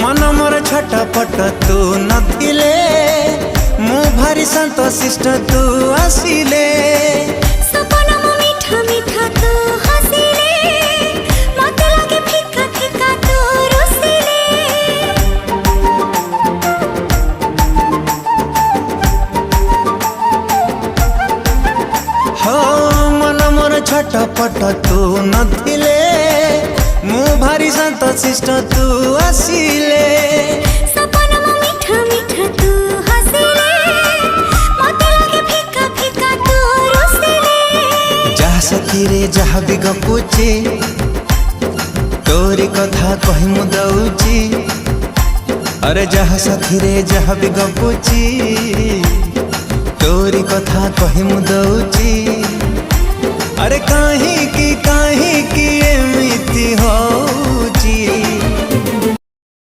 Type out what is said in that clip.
मन मोर छटपट तू नथिले मु भारी संतोषिष्ट तू आसिले सपना मो मीठा मीठा तू हसिले मते लागे फिका फिका तू रुसिले हो मन मोर छटपट तू नथिले मु भारी संतोषिष्ट तू आसिले सपना मो मीठा मीठा तू हसिले मते लागे फिका फिका तू रुसिले जहा सखी रे जहा भी गपुची तोरी कथा कहि मु दउची अरे जहा सखी रे जहा भी गपुची तोरी कथा कहि मु दउची अरे काहे की एमिति हो